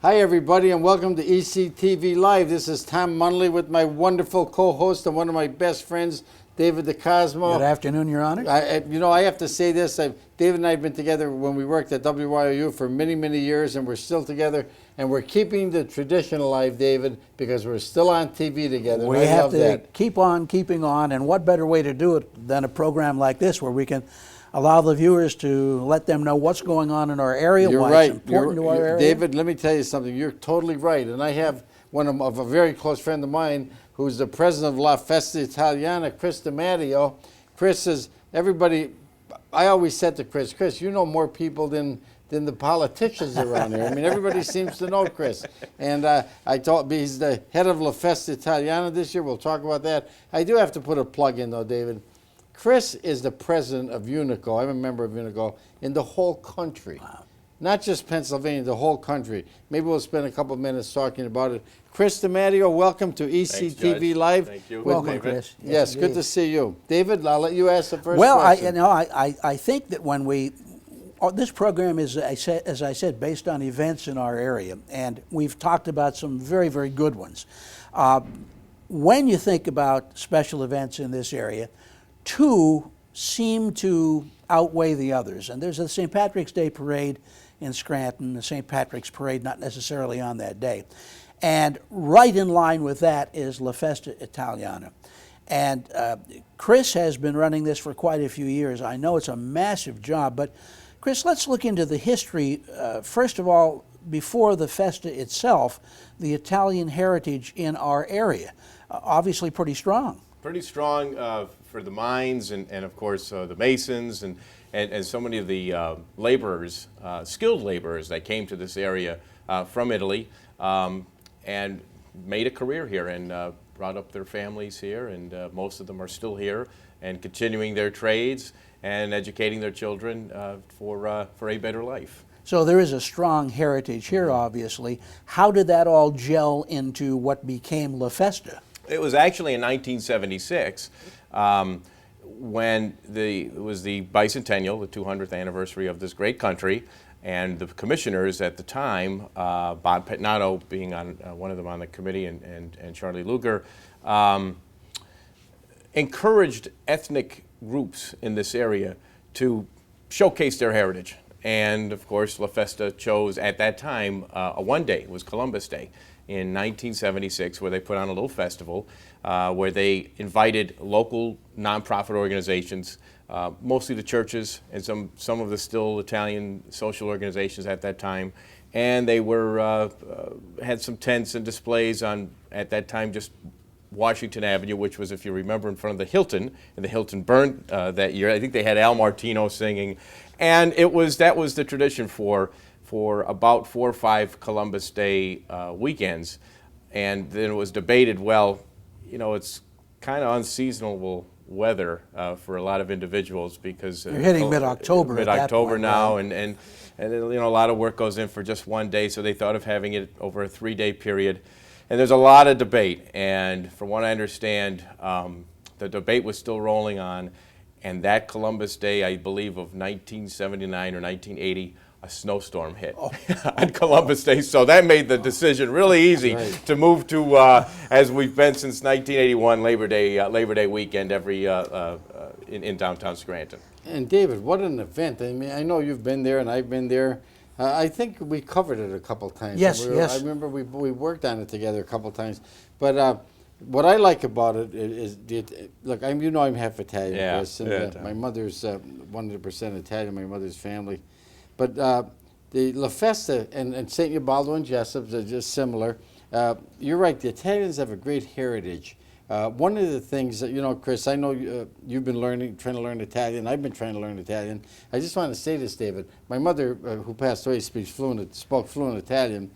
Hi, everybody, and welcome to ECTV Live. This is Tom Munley with my wonderful co-host and one of my best friends, David DeCosmo. Good afternoon, Your Honor. I have to say this. David and I have been together when we worked at WYOU for many, many years, and we're still together. And we're keeping the tradition alive, David, because we're still on TV together. We have to keep on keeping on, and what better way to do it than a program like this where we can allow the viewers to let them know what's going on in our area, You're why right. it's important to our area. David, let me tell you something. You're totally right. And I have one of a very close friend of mine who's the president of La Festa Italiana, Chris DiMattio. Chris is, everybody, I always said to Chris, you know more people than the politicians around here. I mean, everybody seems to know Chris. And I told he's the head of La Festa Italiana this year. We'll talk about that. I do have to put a plug in, though, David. Chris is the president of Unico. I'm a member of Unico in the whole country. Wow. Not just Pennsylvania, the whole country. Maybe we'll spend a couple minutes talking about it. Chris DiMattio, welcome to ECTV Live. Thank you. Welcome, Chris. Yes, good to see you. David, I'll let you ask the first well, question. I think that when this program is, as I said, based on events in our area, and we've talked about some very, very good ones. When you think about special events in this area, two seem to outweigh the others. And there's a St. Patrick's Day parade in Scranton, the St. Patrick's Parade not necessarily on that day. And right in line with that is La Festa Italiana. And Chris has been running this for quite a few years. I know it's a massive job, but Chris, let's look into the history. First of all, before the Festa itself, the Italian heritage in our area, obviously pretty strong. Pretty strong for the mines and of course the masons and so many of the laborers, skilled laborers that came to this area from Italy and made a career here and brought up their families here, and most of them are still here and continuing their trades and educating their children for a better life. So there is a strong heritage here, obviously. How did that all gel into what became La Festa? It was actually in 1976 when it was the bicentennial, the 200th anniversary of this great country, and the commissioners at the time, Bob Pettinato being on one of them on the committee, and Charlie Luger, encouraged ethnic groups in this area to showcase their heritage. And of course, La Festa chose at that time a one day, it was Columbus Day, in 1976, where they put on a little festival where they invited local nonprofit organizations, mostly the churches and some of the still Italian social organizations at that time, and they were had some tents and displays on, at that time, just Washington Avenue, which was, if you remember, in front of the Hilton, and the Hilton burned that year. I think they had Al Martino singing, and that was the tradition for about 4 or 5 Columbus Day weekends. And then it was debated, well, you know, it's kind of unseasonable weather for a lot of individuals because you're hitting mid-October. Mid-October now, right? and you know, a lot of work goes in for just one day, so they thought of having it over a 3-day period. And there's a lot of debate, and from what I understand, the debate was still rolling on, and that Columbus Day, I believe, of 1979 or 1980, a snowstorm hit on Columbus Day, so that made the decision really easy to move to, as we've been since 1981, Labor Day weekend every in downtown Scranton. And David, what an event! I mean, I know you've been there, and I've been there. I think we covered it a couple times. Yes, yes. I remember we worked on it together a couple times. But what I like about it is, look, you know I'm half Italian, Yeah, Chris, and yeah. my mother's 100% Italian. My mother's family. But the La Festa and St. Ubaldo and Jessup are just similar. You're right, the Italians have a great heritage. One of the things that, you know, Chris, I know you've been trying to learn Italian. I've been trying to learn Italian. I just want to say this, David. My mother, who passed away, spoke fluent Italian.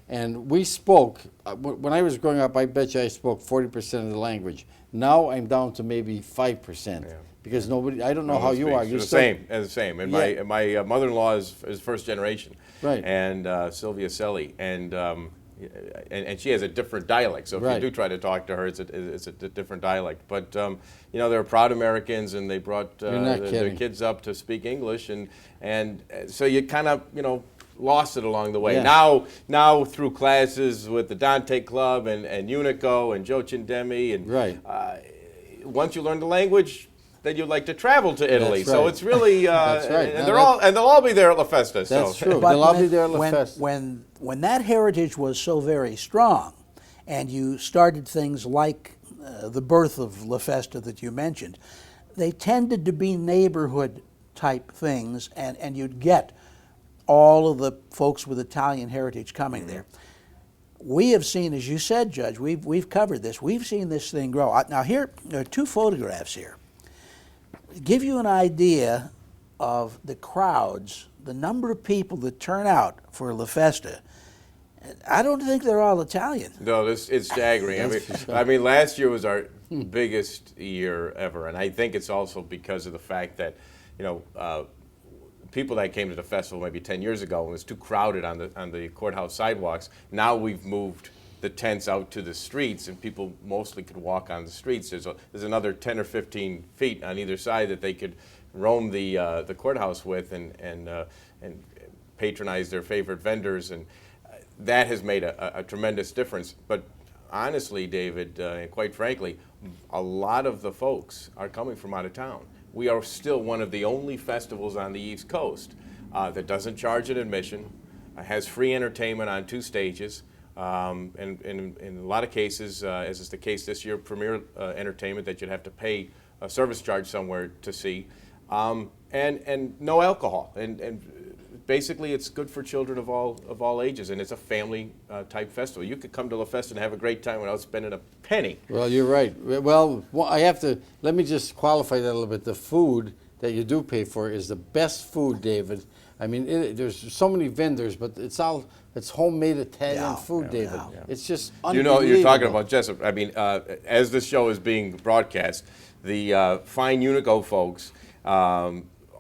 And we spoke, when I was growing up, I bet you I spoke 40% of the language. Now I'm down to maybe 5%. Yeah. Because I don't know how you are. You're the same. And yeah. my mother-in-law is first generation, right? And Sylvia Selly, and she has a different dialect. So if you do try to talk to her, it's a different dialect. But you know, they're proud Americans, and they brought their kids up to speak English, and so you kind of, you know, lost it along the way. Yeah. Now through classes with the Dante Club and Unico and Joe Cindemi, and Right. once you learn the language, then you'd like to travel to Italy. That's So right. it's really That's right. and Now they'll all be there at La Festa. That's so. true. But They'll all be there at La Festa. when that heritage was so very strong, and you started things like the birth of La Festa that you mentioned, they tended to be neighborhood type things, and you'd get all of the folks with Italian heritage coming there. We have seen, as you said, Judge, we've covered this. We've seen this thing grow. Now here are two photographs here. Give you an idea of the crowds, the number of people that turn out for La Festa. I don't think they're all Italian. No, it's staggering. I mean, last year was our biggest year ever, and I think it's also because of the fact that, people that came to the festival maybe 10 years ago, it was too crowded on the courthouse sidewalks. Now we've moved the tents out to the streets, and people mostly could walk on the streets. There's another 10 or 15 feet on either side that they could roam the courthouse with and patronize their favorite vendors, and that has made a tremendous difference. But honestly, David, and quite frankly, a lot of the folks are coming from out of town. We are still one of the only festivals on the East Coast that doesn't charge an admission, has free entertainment on 2 stages, and in a lot of cases, as is the case this year, premier entertainment that you'd have to pay a service charge somewhere to see, and no alcohol. And basically, it's good for children of all ages, and it's a family type festival. You could come to La Festa and have a great time without spending a penny. Well, you're right. Well, let me just qualify that a little bit. The food that you do pay for is the best food, David. I mean, there's so many vendors, but it's homemade Italian food, David. Yeah. It's just You unbelievable. know, you're talking about Jessup. I mean, as this show is being broadcast, the fine Unico folks,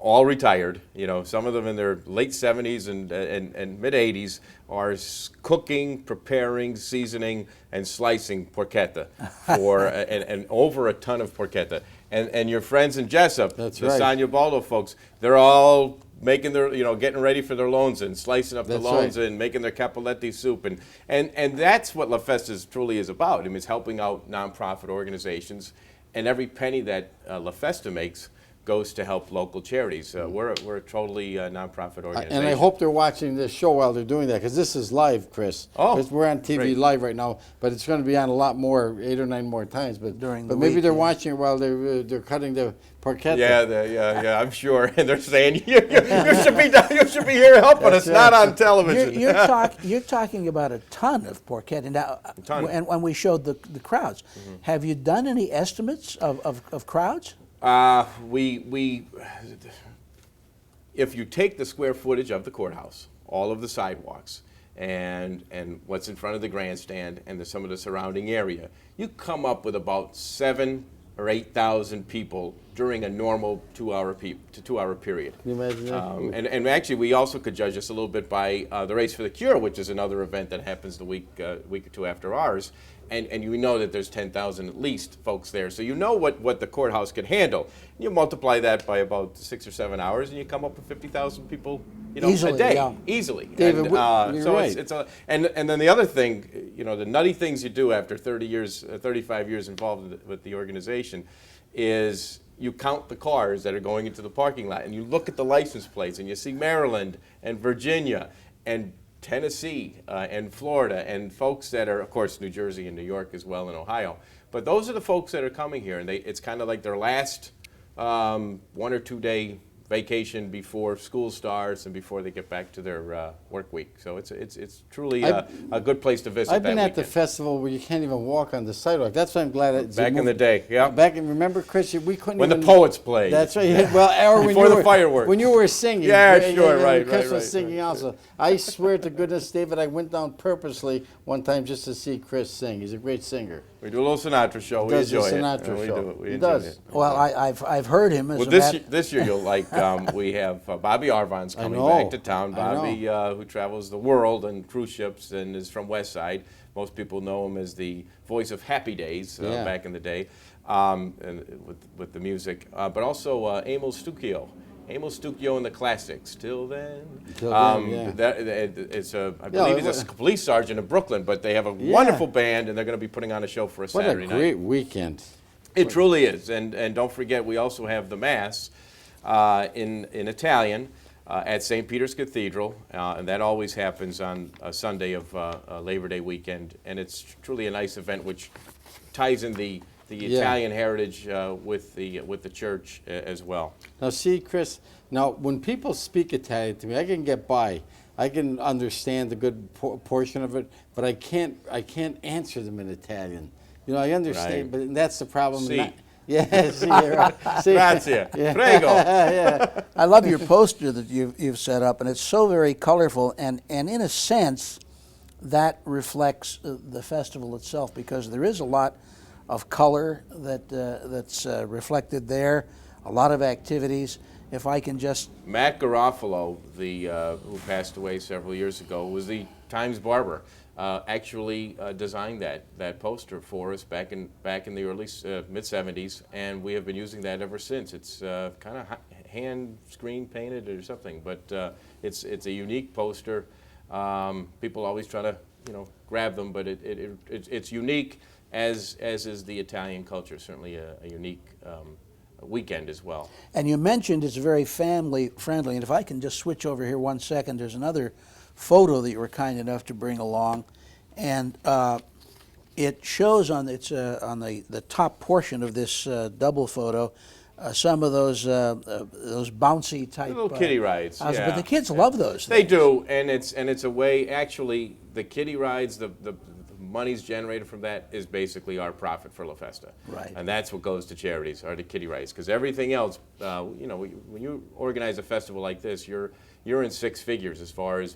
all retired, some of them in their late 70s and mid 80s, are cooking, preparing, seasoning, and slicing porchetta for and over a ton of porchetta. And your friends in Jessup, That's the right. San Ubaldo folks, they're all making their, getting ready for their loans and slicing up That's the loans right. and making their cappelletti soup. And that's what La Festa truly is about. I mean, it's helping out nonprofit organizations, and every penny that La Festa makes goes to help local charities. We're a totally nonprofit organization. And I hope they're watching this show while they're doing that, because this is live, Chris. Oh, 'Cause we're on TV great. live right now, but it's going to be on a lot more, 8 or 9 more times. But During the maybe week, they're yeah. watching it while they're cutting the porchetta. Yeah, I'm sure. And they're saying you should be here helping us, not on television. You're talking about a ton of porchetta. Now, ton. and when we showed the crowds, have you done any estimates of crowds? If you take the square footage of the courthouse, all of the sidewalks, and what's in front of the grandstand and some of the surrounding area, you come up with about 7,000 or 8,000 people during a normal 2-hour period. Can you imagine that? And actually, we also could judge this a little bit by the Race for the Cure, which is another event that happens the week or two after ours. And you know that there's 10,000 at least folks there. So you know what the courthouse can handle. You multiply that by about 6 or 7 hours, and you come up with 50,000 people, Easily, a day, yeah. easily. David, and, you're so right. and then the other thing, the nutty things you do after 35 years involved with the organization, is you count the cars that are going into the parking lot, and you look at the license plates, and you see Maryland and Virginia and Tennessee and Florida, and folks that are, of course, New Jersey and New York as well, and Ohio. But those are the folks that are coming here, and it's kind of like their last 1 or 2 day vacation before school starts and before they get back to their work week. So it's truly a good place to visit. I've been that at the weekend. festival where you can't even walk on the sidewalk. That's why I'm glad it's Back in the day, yeah. Remember, Chris, we couldn't When the even... poets played. That's right. Well, or when Before you the were, fireworks. When you were singing. Yeah, sure, right, Chris right, was right, singing also. I swear to goodness, David, I went down purposely one time just to see Chris sing. He's a great singer. We do a little Sinatra show. We Does the enjoy it. Sinatra We show. do it. We He enjoy does. it. Well, I've heard him as Well, a this year you'll like. We have Bobby Arvon's coming know. back to town. I Bobby, who travels the world on cruise ships and is from West Side. Most people know him as the voice of Happy Days Yeah. back in the day, and with the music. But also Emil Stucchio Amo Stucchio and the Classics. Till then. Till then, yeah. I believe he's a police sergeant in Brooklyn, but they have a wonderful band, and they're going to be putting on a show for a What Saturday a night. great weekend. It truly is, and don't forget, we also have the Mass in Italian at St. Peter's Cathedral, and that always happens on a Sunday of Labor Day weekend, and it's truly a nice event which ties in the Italian heritage with the church as well. Now, see, Chris, now when people speak Italian to me, I can get by. I can understand the good portion of it, but I can't answer them in Italian. You know, I understand, Right. but that's the problem. Si. Yeah, see, right. See. Grazie. Prego. Yeah. I love your poster that you've set up, and it's so very colorful, and in a sense, that reflects the festival itself, because there is a lot of color that's reflected there, a lot of activities. If I can just... Matt Garofalo, who passed away several years ago, was the Times barber. Actually designed that poster for us back in the early mid-'70s, and we have been using that ever since. It's kind of hand screen painted or something, but it's a unique poster. People always try to grab them, but it's unique, as is the Italian culture. Certainly a unique weekend as well. And you mentioned it's very family friendly, and if I can just switch over here 1 second, there's another photo that you were kind enough to bring along, and it shows on the top portion of this double photo some of those bouncy type Little kiddie rides. houses. Yeah. But the kids love those They things. do, and it's a way. Actually, the kiddie rides, the money's generated from that is basically our profit for La Festa. Right. And that's what goes to charities, are the kiddie rides, because everything else, when you organize a festival like this, you're in six figures as far as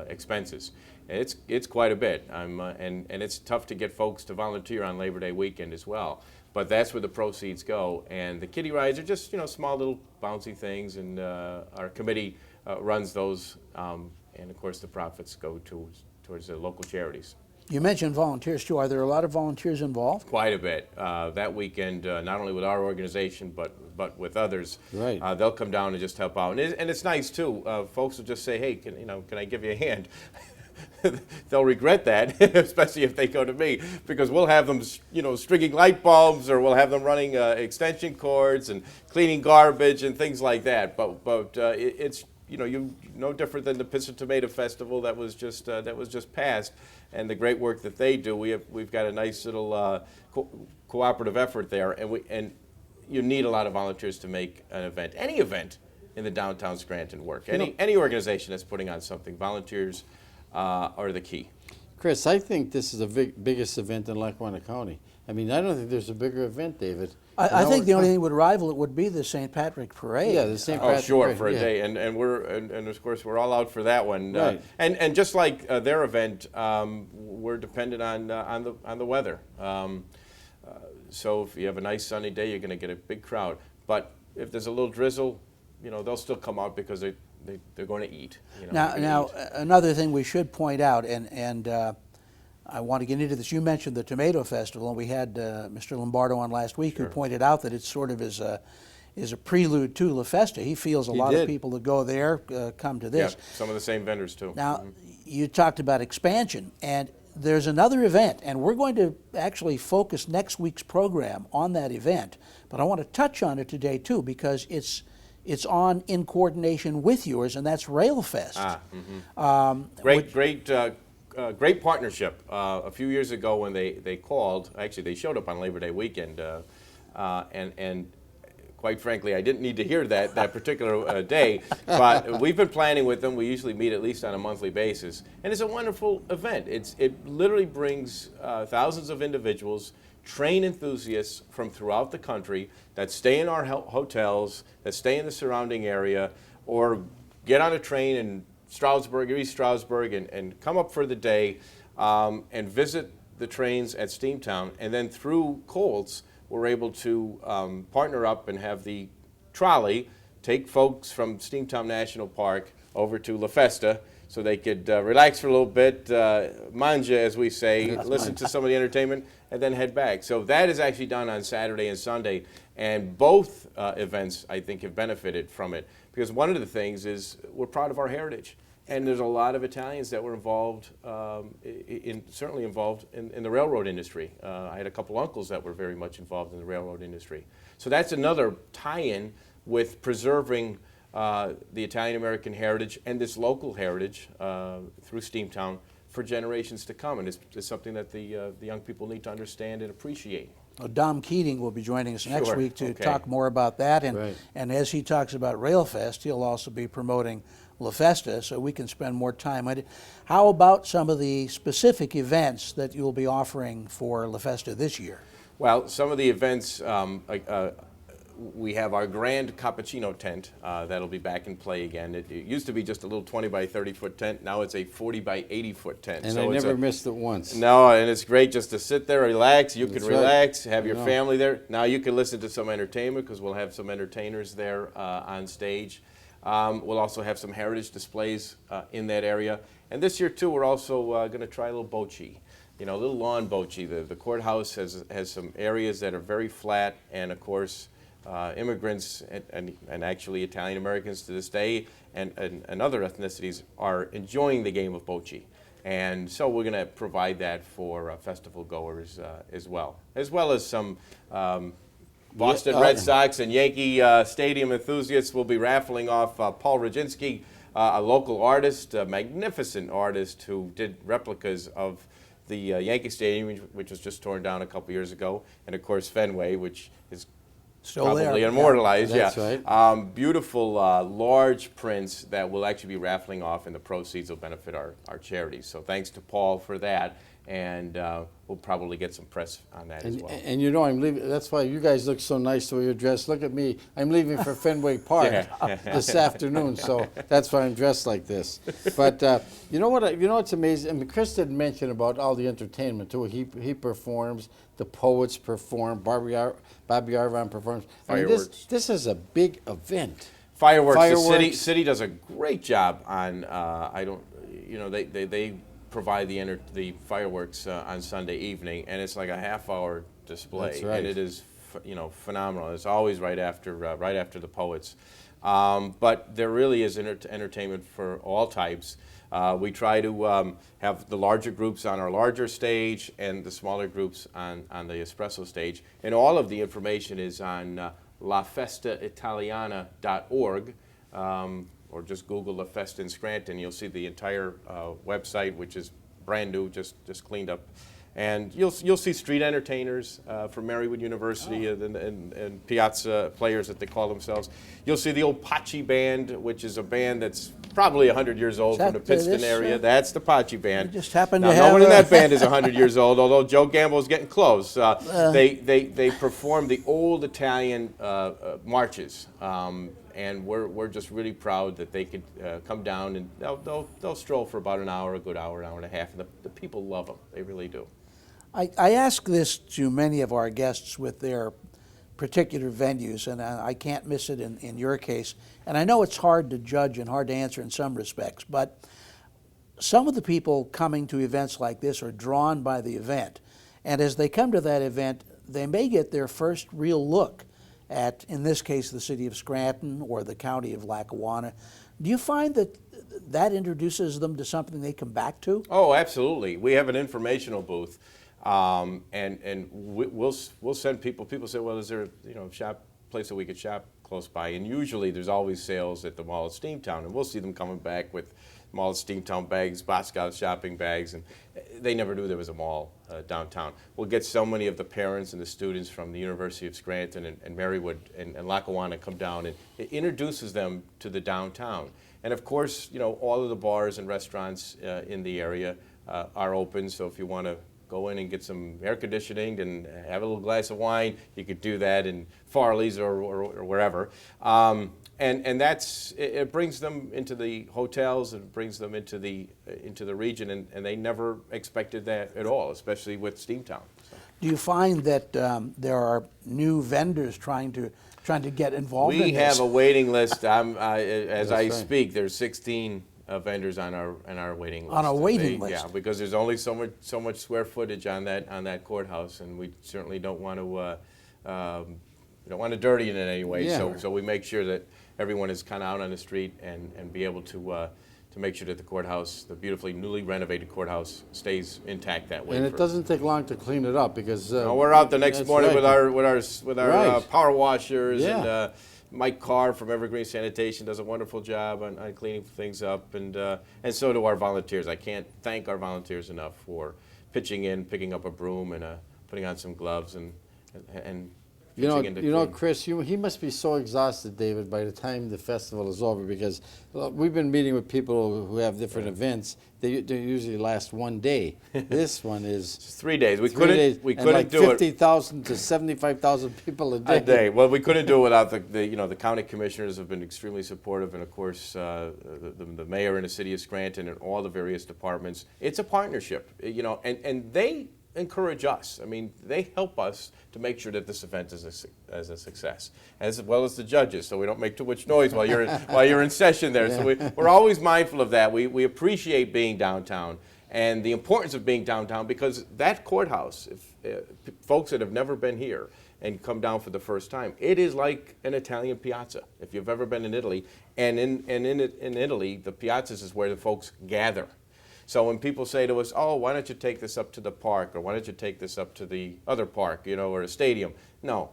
expenses. It's quite a bit, and it's tough to get folks to volunteer on Labor Day weekend as well. But that's where the proceeds go, and the kiddie rides are just small little bouncy things, and our committee runs those, and of course the profits go towards the local charities. You mentioned volunteers too. Are there a lot of volunteers involved? Quite a bit. That weekend, not only with our organization, but with others. Right. They'll come down and just help out, and it's nice too. Folks will just say, "Hey, can I give you a hand?" They'll regret that, especially if they go to me, because we'll have them, stringing light bulbs, or we'll have them running extension cords and cleaning garbage and things like that. But it's no different than the Pizza Tomato Festival that was just passed, and the great work that they do. We've got a nice little cooperative effort there, and you need a lot of volunteers to make an event, any event in the downtown Scranton work. Any organization that's putting on something, volunteers are the key. Chris, I think this is the biggest event in Lackawanna County. I mean, I don't think there's a bigger event, David. I think the only thing would rival it would be the St. Patrick Parade. Yeah, the St. Oh, Patrick sure, Parade, for a yeah. day, and of course we're all out for that one. Right. And just like their event, we're dependent on the weather. So if you have a nice sunny day, you're going to get a big crowd. But if there's a little drizzle, they'll still come out because they're going to eat. Now, another thing we should point out, and I want to get into this. You mentioned the Tomato Festival, and we had Mr. Lombardo on last week, who pointed out that it sort of is a prelude to La Festa. He feels a lot of people that go there come to this. Yeah, some of the same vendors too. Now, you talked about expansion, and there's another event, and we're going to actually focus next week's program on that event. But I want to touch on it today too, because it's on in coordination with yours, and that's RailFest. Great partnership. A few years ago when they called, actually they showed up on Labor Day weekend, and quite frankly, I didn't need to hear that particular day, but we've been planning with them. We usually meet at least on a monthly basis, and it's a wonderful event. It literally brings thousands of individuals, train enthusiasts from throughout the country that stay in our hotels, that stay in the surrounding area, or get on a train in Stroudsburg or East Stroudsburg and come up for the day and visit the trains at Steamtown. And then through Colts, we're able to partner up and have the trolley take folks from Steamtown National Park over to La Festa so they could relax for a little bit, manja, as we say, listen to some of the entertainment, and then head back. So that is actually done on Saturday and Sunday, and both events, I think, have benefited from it, because one of the things is we're proud of our heritage. And there's a lot of Italians that were involved, certainly involved in the railroad industry. I had a couple uncles that were very much involved in the railroad industry. So that's another tie-in with preserving the Italian-American heritage and this local heritage through Steamtown for generations to come. And it's something that the young people need to understand and appreciate. Well, Dom Keating will be joining us next Sure. week to Okay. talk more about that. And, Right. and as he talks about Railfest, he'll also be promoting La Festa, so we can spend more time on it. How about some of the specific events that you'll be offering for La Festa this year? Well, some of the events, we have our grand cappuccino tent that'll be back in play again. It used to be just a little 20 by 30 foot tent. Now it's a 40 by 80 foot tent. And so I it's never missed it once. No, and it's great just to sit there, relax. You can That's right. relax, have your know. family there. Now you can listen to some entertainment because we'll have some entertainers there on stage. We'll also have some heritage displays in that area. And this year, too, we're also going to try a little bocce. You know, a little lawn bocce. The courthouse has some areas that are very flat, and of course, immigrants and actually Italian Americans to this day and other ethnicities are enjoying the game of bocce. And so we're going to provide that for festival goers as well as some Boston Red Sox and Yankee Stadium enthusiasts will be raffling off Paul Roginski, a local artist, a magnificent artist who did replicas of the Yankee Stadium, which was just torn down a couple years ago, and of course Fenway, which is Still probably there. immortalized. That's yeah, right. Beautiful, large prints that will actually be raffling off, and the proceeds will benefit our charities. So thanks to Paul for that, and we'll probably get some press on that as well. And you know, I'm leaving. That's why you guys look so nice the way you're dressed. Look at me. I'm leaving for Fenway Park this afternoon, so that's why I'm dressed like this. But you know what? You know what's amazing? I mean, Chris did mention about all the entertainment too. He performs. The poets perform. Bobby Arvon performs. I mean, Fireworks. this is a big event. Fireworks. The Fireworks. city does a great job on. I don't. You know, they provide the fireworks on Sunday evening, and it's like a half-hour display, That's right. and it is phenomenal. It's always right after the poets, but there really is entertainment for all types. We try to have the larger groups on our larger stage and the smaller groups on the espresso stage, and all of the information is on lafestaitaliana.org. Or just Google La Festa in Scranton. You'll see the entire website, which is brand new, just cleaned up. And you'll see street entertainers from Marywood University and piazza players that they call themselves. You'll see the old Paci Band, which is a band that's probably 100 years old from the Pittston area. That's the Paci Band. We just happen now, to have no one in a- that band is 100 years old, although Joe Gamble's getting close. They perform the old Italian marches. And we're just really proud that they could come down and they'll stroll for about an hour, a good hour and a half, and the people love them. They really do. I ask this to many of our guests with their particular venues, and I can't miss it in your case. And I know it's hard to judge and hard to answer in some respects, but some of the people coming to events like this are drawn by the event. And as they come to that event, they may get their first real look at, in this case, the city of Scranton or the county of Lackawanna. Do you find that introduces them to something they come back to? Oh, absolutely. We have an informational booth, and we'll send people. People say, "Well, is there a place that we could shop close by?" And usually, there's always sales at the Mall at Steamtown, and we'll see them coming back with Mall at Steamtown bags, Boscov shopping bags, and they never knew there was a mall downtown. We'll get so many of the parents and the students from the University of Scranton and Marywood and Lackawanna come down, and it introduces them to the downtown. And of course, all of the bars and restaurants in the area are open, so if you want to go in and get some air conditioning and have a little glass of wine, you could do that in Farley's or wherever. And it brings them into the hotels, and brings them into the region, and they never expected that at all, especially with Steamtown. So. Do you find that there are new vendors trying to get involved in We this? have a waiting list. As I right. speak, there's 16 vendors on our waiting list. On a waiting Yeah, list. because there's only so much square footage on that courthouse, and we certainly don't want to dirty it in any way. Yeah. So we make sure that everyone is kind of out on the street and be able to make sure that the courthouse, the beautifully newly renovated courthouse, stays intact that way. And it doesn't take long to clean it up because We're out the next that's morning right. with our Right. power washers, Yeah. and Mike Carr from Evergreen Sanitation does a wonderful job on cleaning things up, and so do our volunteers. I can't thank our volunteers enough for pitching in, picking up a broom, and putting on some gloves and pitching in to clean. Chris, he must be so exhausted, David, by the time the festival is over, because we've been meeting with people who have different events. They usually last one day. This one is It's 3 days. We 3 couldn't days, we and couldn't like do it 50,000 to 75,000 people a day. a day. Well, we couldn't do it without the county commissioners have been extremely supportive, and of course the mayor and the city of Scranton and all the various departments. It's a partnership, and they encourage us. I mean, they help us to make sure that this event is a success, as well as the judges, so we don't make too much noise while you're in session there. So we're always mindful of that. We appreciate being downtown and the importance of being downtown, because that courthouse, if folks that have never been here and come down for the first time, it is like an Italian piazza. If you've ever been in Italy, and in Italy, the piazzas is where the folks gather. So when people say to us, "Oh, why don't you take this up to the park, or why don't you take this up to the other park, or a stadium?" No,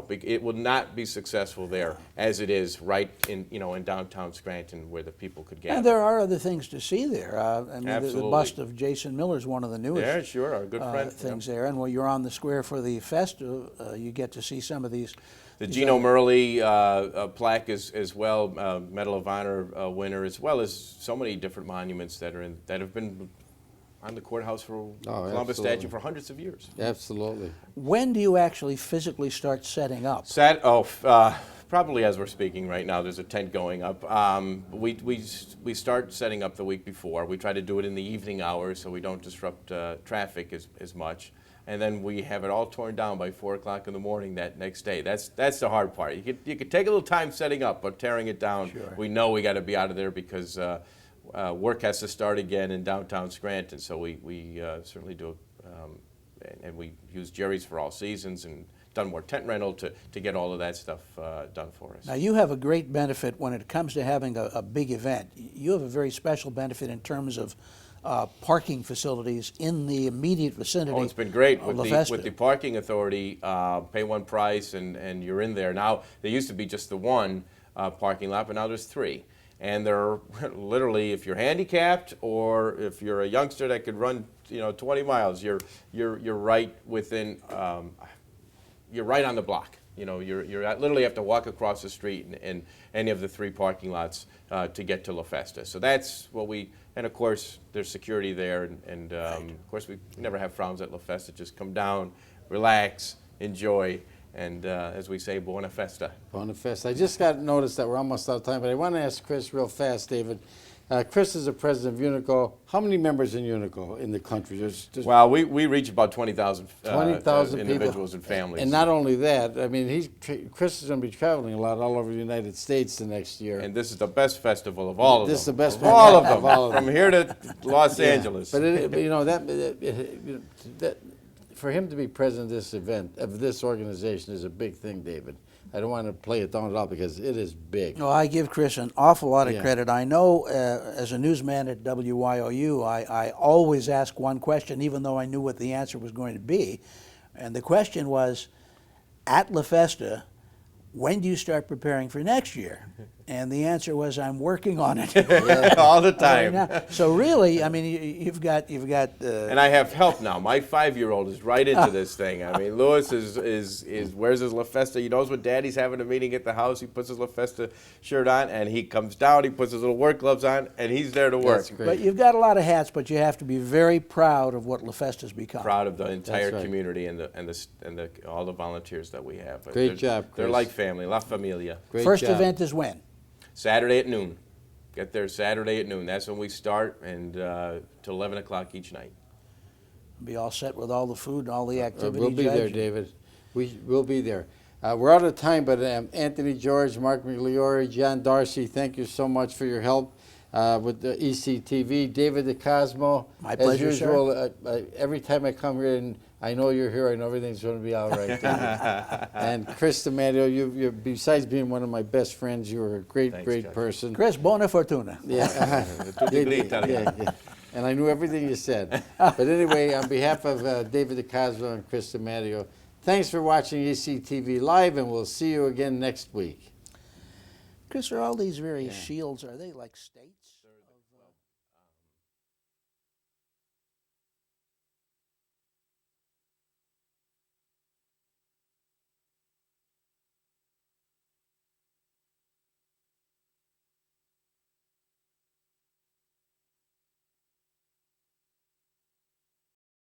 it will not be successful there as it is right in downtown Scranton, where the people could gather. And there are other things to see there. I mean, the Absolutely. bust of Jason Miller is one of the newest Yeah, sure, our good friend. things there. And while you're on the square for the Festa, you get to see some of these. The Gino Murley plaque is as well, Medal of Honor winner, as well as so many different monuments that have been on the courthouse for Columbus absolutely. statue for hundreds of years. Absolutely. When do you actually physically start setting up? Probably as we're speaking right now. There's a tent going up. We start setting up the week before. We try to do it in the evening hours so we don't disrupt traffic as much. And then we have it all torn down by 4 o'clock in the morning that next day. That's the hard part. You could take a little time setting up, but tearing it down, we know we got to be out of there because work has to start again in downtown Scranton. So we certainly do, and we use Jerry's for all seasons and done more tent rental to get all of that stuff done for us. Now, you have a great benefit when it comes to having a big event. You have a very special benefit in terms of parking facilities in the immediate vicinity. Oh, it's been great of with La the Festa. parking authority. Pay one price and you're in there. Now there used to be just the one parking lot, but now there's 3. And they're literally, if you're handicapped or if you're a youngster that could run 20 miles, you're right within. You're right on the block. You literally have to walk across the street in any of the 3 parking lots to get to La Festa. So that's what and of course there's security there, and of course we never have frowns at La Festa. Just come down, relax, enjoy, and as we say, buona festa. Buona Festa. I just got noticed that we're almost out of time, but I want to ask Chris real fast, David. Chris is the president of Unico. How many members in Unico in the country? Well, we reach about 20,000 individuals people. and families. And not only that, I mean, Chris is going to be traveling a lot all over the United States the next year. And this is the best festival of all of them. This is the best of all of one them, of all of them. from here to Los Angeles. But that for him to be president of this event, of this organization, is a big thing, David. I don't want to play it down at all because it is big. No, I give Chris an awful lot of Yeah. credit. I know as a newsman at WYOU, I always ask one question, even though I knew what the answer was going to be. And the question was, at La Festa, when do you start preparing for next year? And the answer was, I'm working on it. all the time. So really, I mean, you've got. And I have help now. My 5-year-old is right into this thing. I mean, Louis is wears his La Festa. He knows when Daddy's having a meeting at the house. He puts his La Festa shirt on, and he comes down. He puts his little work gloves on, and he's there to work. That's great. But you've got a lot of hats, but you have to be very proud of what La Festa's become. Proud of the entire right. community and all the volunteers that we have. Great job, They're Chris. like family, La Familia. Great First job. event is when? Saturday at noon. Get there Saturday at noon. That's when we start, and till 11 o'clock each night. Be all set with all the food and all the activity. We'll be there, Judge? David. We will be there. We're out of time, but Anthony George, Mark McLeore, John Darcy, thank you so much for your help. with the ECTV. David DeCosmo, My as pleasure, sir. usual, every time I come here, and I know you're here, I know everything's going to be all right. David. And Chris DiMattio, you're, besides being one of my best friends, you're a great, Thanks, great Judge. person. Chris, buona fortuna. Yeah. Tutti gli Italiani. Yeah. And I knew everything you said. But anyway, on behalf of David DeCosmo and Chris DiMattio, thanks for watching ECTV Live, and we'll see you again next week. Chris, are all these various shields, are they like states?